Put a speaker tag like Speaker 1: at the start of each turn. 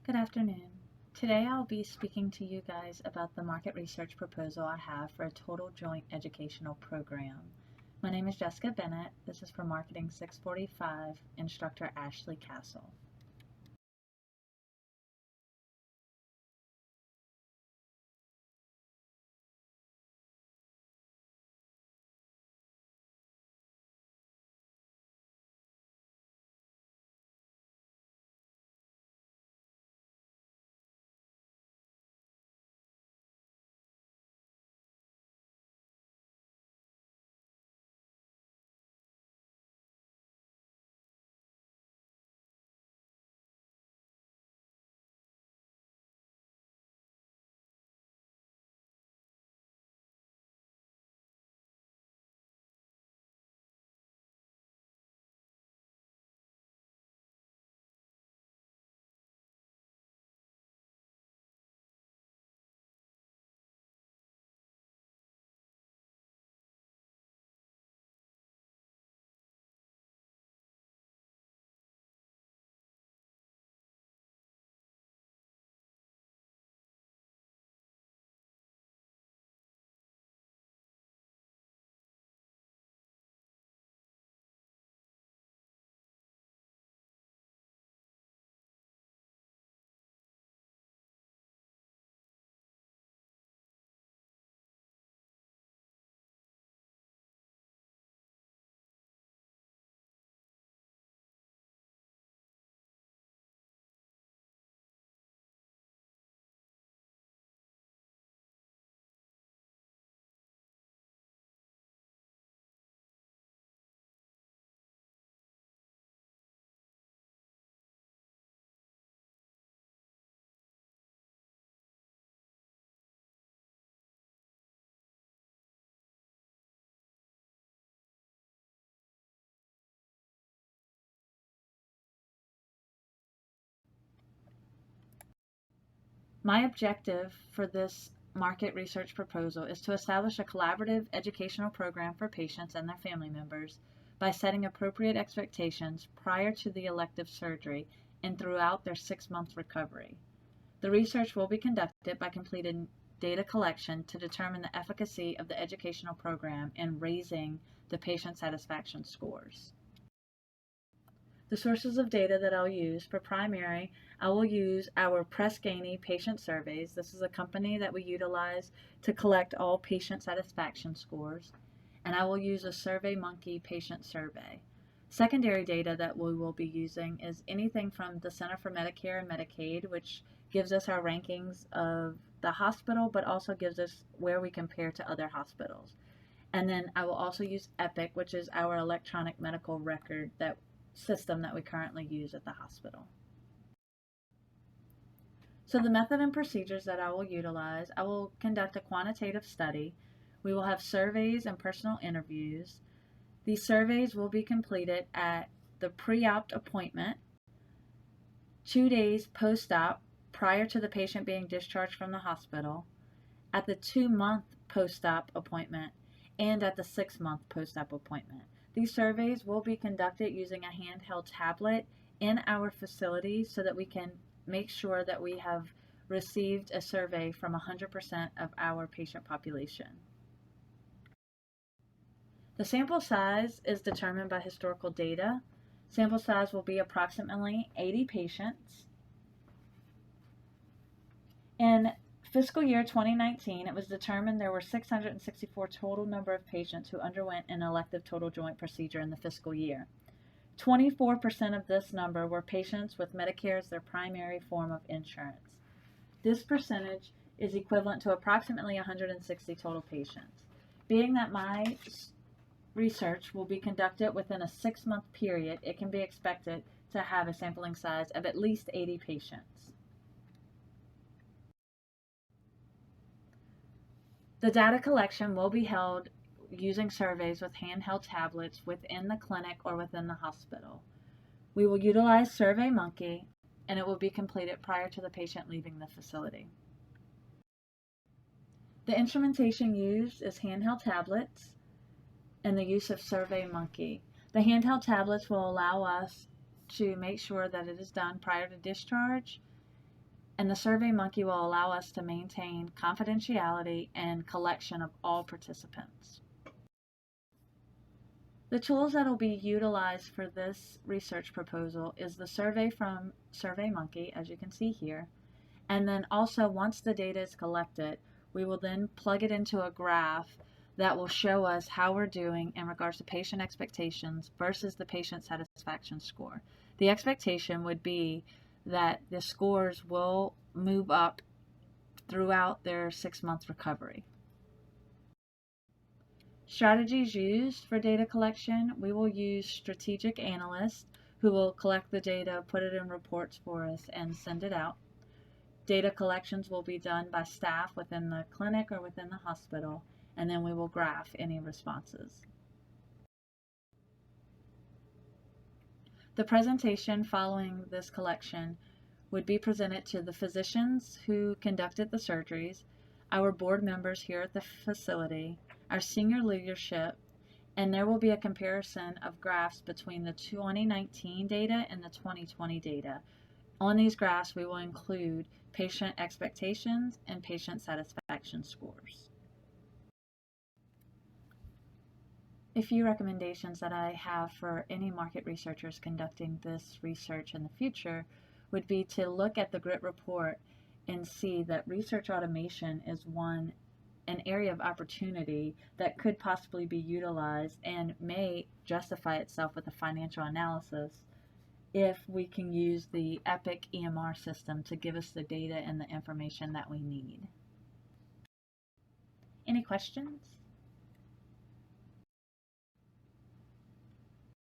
Speaker 1: Good afternoon. Today I'll be speaking to you guys about the market research proposal I have for a total joint educational program. My name is Jessica Bennett. This is for Marketing 645, Instructor Ashley Castle. My objective for this market research proposal is to establish a collaborative educational program for patients and their family members by setting appropriate expectations prior to the elective surgery and throughout their 6-month recovery. The research will be conducted by completing data collection to determine the efficacy of the educational program and raising the patient satisfaction scores. The sources of data that I'll use for primary, I will use our Press Ganey patient surveys. This is a company that we utilize to collect all patient satisfaction scores. And I will use a SurveyMonkey patient survey. Secondary data that we will be using is anything from the Center for Medicare and Medicaid, which gives us our rankings of the hospital, but also gives us where we compare to other hospitals. And then I will also use Epic, which is our electronic medical record system that we currently use at the hospital. So the method and procedures that I will utilize, I will conduct a quantitative study. We will have surveys and personal interviews. These surveys will be completed at the pre-op appointment, 2 days post-op prior to the patient being discharged from the hospital, at the 2-month post-op appointment, and at the 6-month post-op appointment. These surveys will be conducted using a handheld tablet in our facility so that we can make sure that we have received a survey from 100% of our patient population. The sample size is determined by historical data. Sample size will be approximately 80 patients. In fiscal year 2019, it was determined there were 664 total number of patients who underwent an elective total joint procedure in the fiscal year. 24% of this number were patients with Medicare as their primary form of insurance. This percentage is equivalent to approximately 160 total patients. Being that my research will be conducted within a 6-month period, it can be expected to have a sampling size of at least 80 patients. The data collection will be held using surveys with handheld tablets within the clinic or within the hospital. We will utilize SurveyMonkey, and it will be completed prior to the patient leaving the facility. The instrumentation used is handheld tablets and the use of SurveyMonkey. The handheld tablets will allow us to make sure that it is done prior to discharge, and the SurveyMonkey will allow us to maintain confidentiality and collection of all participants. The tools that will be utilized for this research proposal is the survey from SurveyMonkey, as you can see here, and then also once the data is collected, we will then plug it into a graph that will show us how we're doing in regards to patient expectations versus the patient satisfaction score. The expectation would be that the scores will move up throughout their 6-month recovery. Strategies used for data collection: we will use strategic analysts who will collect the data, put it in reports for us, and send it out. Data collections will be done by staff within the clinic or within the hospital, and then we will graph any responses. The presentation following this collection would be presented to the physicians who conducted the surgeries, our board members here at the facility, our senior leadership, and there will be a comparison of graphs between the 2019 data and the 2020 data. On these graphs, we will include patient expectations and patient satisfaction scores. A few recommendations that I have for any market researchers conducting this research in the future would be to look at the GRIT report and see that research automation is an area of opportunity that could possibly be utilized and may justify itself with a financial analysis if we can use the Epic EMR system to give us the data and the information that we need. Any questions?